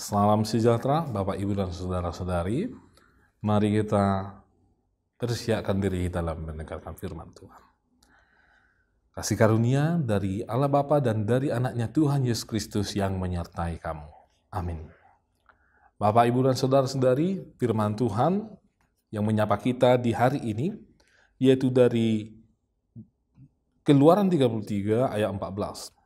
Salam sejahtera Bapak Ibu dan Saudara-saudari. Mari kita persiapkan diri dalam mendengarkan firman Tuhan. Kasih karunia dari Allah Bapa dan dari anaknya Tuhan Yesus Kristus yang menyertai kamu. Amin. Bapak Ibu dan Saudara-saudari, firman Tuhan yang menyapa kita di hari ini yaitu dari Keluaran 33 ayat 14.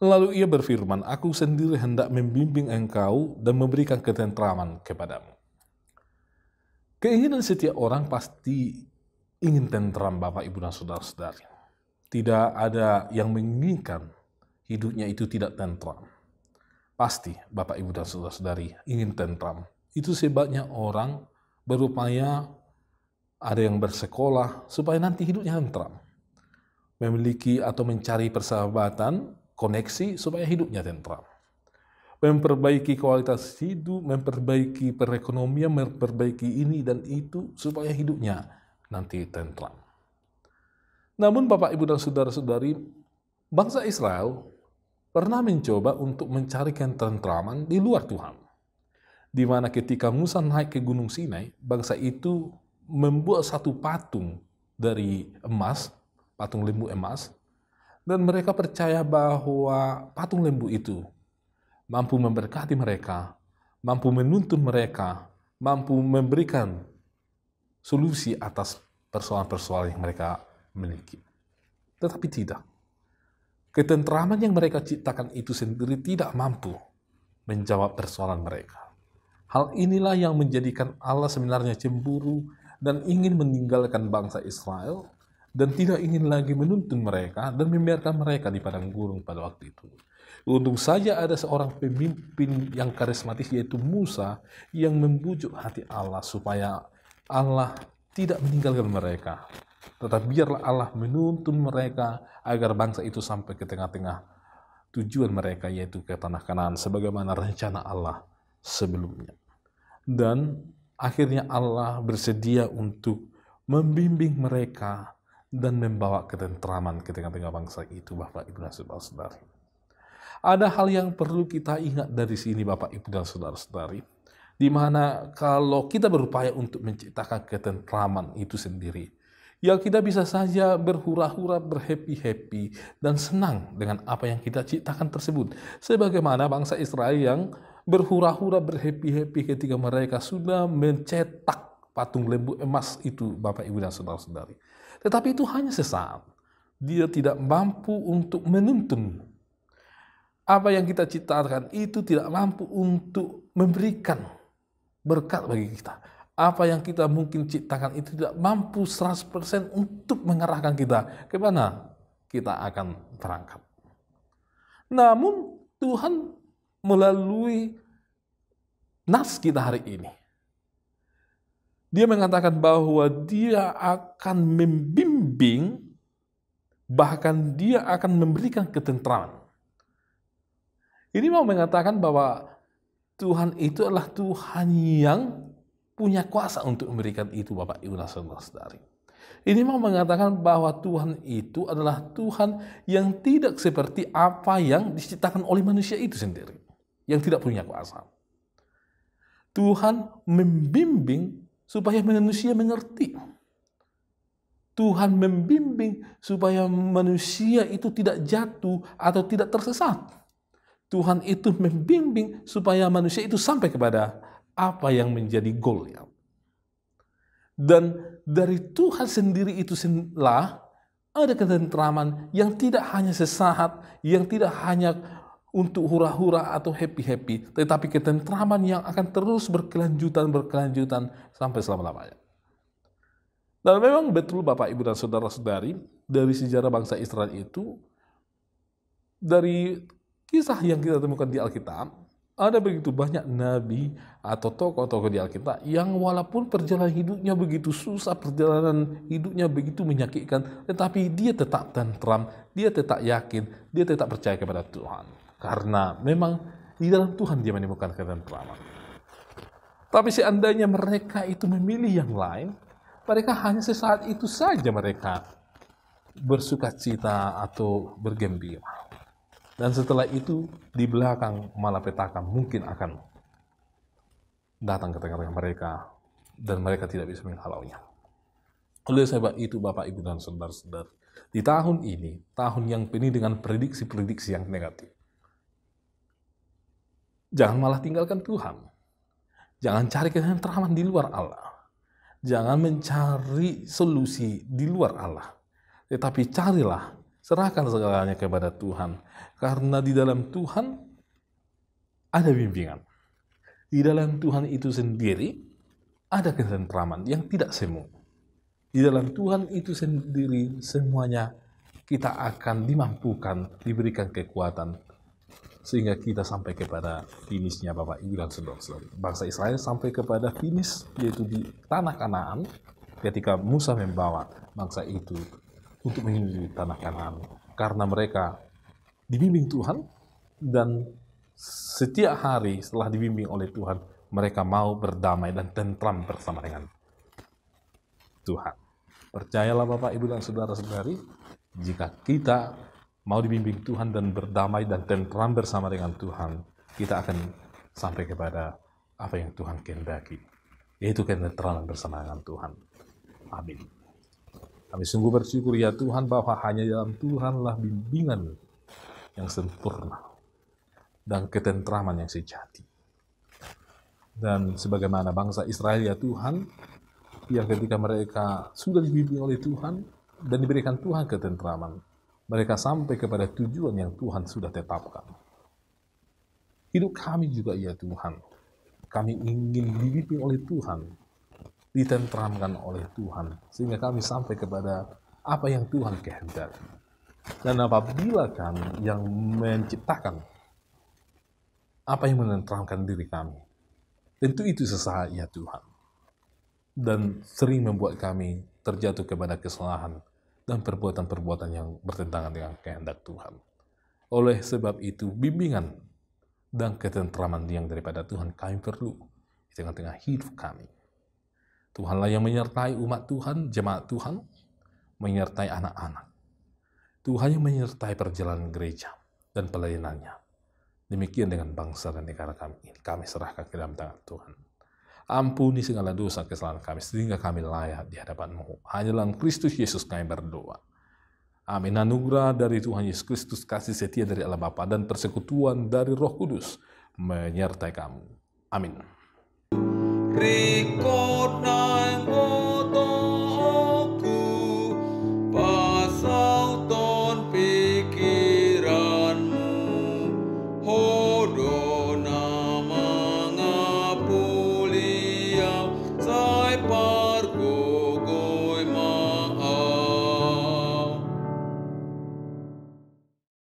Lalu ia berfirman, aku sendiri hendak membimbing engkau dan memberikan ketentraman kepadamu. Keinginan setiap orang pasti ingin tentram Bapak Ibu dan Saudara-saudari. Tidak ada yang menginginkan hidupnya itu tidak tentram. Pasti Bapak Ibu dan Saudara-saudari ingin tentram. Itu sebabnya orang berupaya ada yang bersekolah supaya nanti hidupnya tentram. Memiliki atau mencari persahabatan, koneksi supaya hidupnya tentram. Memperbaiki kualitas hidup, memperbaiki perekonomian, memperbaiki ini dan itu supaya hidupnya nanti tentram. Namun Bapak, Ibu, dan Saudara-saudari, bangsa Israel pernah mencoba untuk mencari ketentraman di luar Tuhan. Di mana ketika Musa naik ke Gunung Sinai, bangsa itu membuat satu patung dari emas, patung lembu emas, dan mereka percaya bahwa patung lembu itu mampu memberkati mereka, mampu menuntun mereka, mampu memberikan solusi atas persoalan-persoalan yang mereka miliki. Tetapi tidak. Ketentraman yang mereka ciptakan itu sendiri tidak mampu menjawab persoalan mereka. Hal inilah yang menjadikan Allah sebenarnya cemburu dan ingin meninggalkan bangsa Israel dan tidak ingin lagi menuntun mereka dan membiarkan mereka di padang gurun pada waktu itu. Untung saja ada seorang pemimpin yang karismatis yaitu Musa yang membujuk hati Allah supaya Allah tidak meninggalkan mereka. Tetapi biarlah Allah menuntun mereka agar bangsa itu sampai ke tengah-tengah tujuan mereka yaitu ke tanah Kanaan sebagaimana rencana Allah sebelumnya. Dan akhirnya Allah bersedia untuk membimbing mereka dan membawa ketentraman ke tengah-tengah bangsa itu, Bapak, Ibu, dan Saudara-saudari. Ada hal yang perlu kita ingat dari sini, Bapak, Ibu, dan Saudara-saudari, di mana kalau kita berupaya untuk menciptakan ketentraman itu sendiri, ya kita bisa saja berhura-hura, berhappy-happy, dan senang dengan apa yang kita ciptakan tersebut. Sebagaimana bangsa Israel yang berhura-hura, berhappy-happy ketika mereka sudah mencetak patung lembu emas itu, Bapak, Ibu, dan Saudara-saudari. Tetapi itu hanya sesaat. Dia tidak mampu untuk menuntun. Apa yang kita ciptakan itu tidak mampu untuk memberikan berkat bagi kita. Apa yang kita mungkin ciptakan itu tidak mampu 100% untuk mengarahkan kita ke mana kita akan berangkat. Namun Tuhan melalui nas kita hari ini, Dia mengatakan bahwa Dia akan membimbing, bahkan Dia akan memberikan ketentraman. Ini mau mengatakan bahwa Tuhan itu adalah Tuhan yang punya kuasa untuk memberikan itu, Bapak, Ibu, dan Saudara-saudari. Ini mau mengatakan bahwa Tuhan itu adalah Tuhan yang tidak seperti apa yang diciptakan oleh manusia itu sendiri, yang tidak punya kuasa. Tuhan membimbing supaya manusia mengerti. Tuhan membimbing supaya manusia itu tidak jatuh atau tidak tersesat. Tuhan itu membimbing supaya manusia itu sampai kepada apa yang menjadi goalnya. Dan dari Tuhan sendiri itu lah ada ketentraman yang tidak hanya sesaat, yang tidak hanya untuk hura-hura atau happy-happy, tetapi ketentraman yang akan terus berkelanjutan sampai selama-lamanya. Dan memang betul Bapak, Ibu, dan Saudara-saudari, dari sejarah bangsa Israel itu, dari kisah yang kita temukan di Alkitab, ada begitu banyak nabi atau tokoh-tokoh di Alkitab yang walaupun perjalanan hidupnya begitu susah, perjalanan hidupnya begitu menyakitkan, tetapi dia tetap tentram, dia tetap yakin, dia tetap percaya kepada Tuhan. Karena memang di dalam Tuhan dia menemukan ketentraman. Tapi seandainya mereka itu memilih yang lain, mereka hanya sesaat itu saja mereka bersukacita atau bergembira. Dan setelah itu di belakang malapetaka mungkin akan datang ke tengah-tengah mereka dan mereka tidak bisa menghalaunya. Oleh sebab itu Bapak, Ibu, dan Saudara-saudara, di tahun ini, tahun yang penuh dengan prediksi-prediksi yang negatif, jangan malah tinggalkan Tuhan. Jangan cari ketentraman di luar Allah. Jangan mencari solusi di luar Allah. Tetapi carilah, serahkan segalanya kepada Tuhan. Karena di dalam Tuhan ada bimbingan. Di dalam Tuhan itu sendiri ada ketentraman yang tidak semu. Di dalam Tuhan itu sendiri semuanya kita akan dimampukan, diberikan kekuatan, sehingga kita sampai kepada finishnya Bapak, Ibu, dan Saudara-saudara. Bangsa Israel sampai kepada finish, yaitu di tanah Kanaan, ketika Musa membawa bangsa itu untuk menuju tanah Kanaan. Karena mereka dibimbing Tuhan, dan setiap hari setelah dibimbing oleh Tuhan, mereka mau berdamai dan tentram bersama dengan Tuhan. Percayalah Bapak, Ibu, dan Saudara-saudari, jika kita mau dibimbing Tuhan dan berdamai dan tentram bersama dengan Tuhan, kita akan sampai kepada apa yang Tuhan kehendaki, yaitu ketentraman bersama dengan Tuhan. Amin. Kami sungguh bersyukur ya Tuhan, bahwa hanya dalam Tuhanlah bimbingan yang sempurna dan ketentraman yang sejati. Dan sebagaimana bangsa Israel ya Tuhan, yang ketika mereka sudah dibimbing oleh Tuhan dan diberikan Tuhan ketentraman, mereka sampai kepada tujuan yang Tuhan sudah tetapkan. Hidup kami juga ya Tuhan, kami ingin dibimbing oleh Tuhan, ditentramkan oleh Tuhan, sehingga kami sampai kepada apa yang Tuhan kehendaki. Dan apabila kami yang menciptakan apa yang menentramkan diri kami, tentu itu sesaat ya Tuhan, dan sering membuat kami terjatuh kepada kesalahan dan perbuatan-perbuatan yang bertentangan dengan kehendak Tuhan. Oleh sebab itu, bimbingan dan ketentraman yang daripada Tuhan kami perlu di tengah-tengah hidup kami. Tuhanlah yang menyertai umat Tuhan, jemaat Tuhan, menyertai anak-anak. Tuhan yang menyertai perjalanan gereja dan pelayanannya. Demikian dengan bangsa dan negara kami ini. Kami serahkan ke dalam tangan Tuhan. Ampuni segala dosa kesalahan kami, sehingga kami layak di hadapan-Mu. Hanya dalam Kristus Yesus kami berdoa. Amin. Anugerah dari Tuhan Yesus Kristus, kasih setia dari Allah Bapa, dan persekutuan dari Roh Kudus menyertai kamu. Amin. Rikot nang otoku, pasau ton pikiranmu, hodo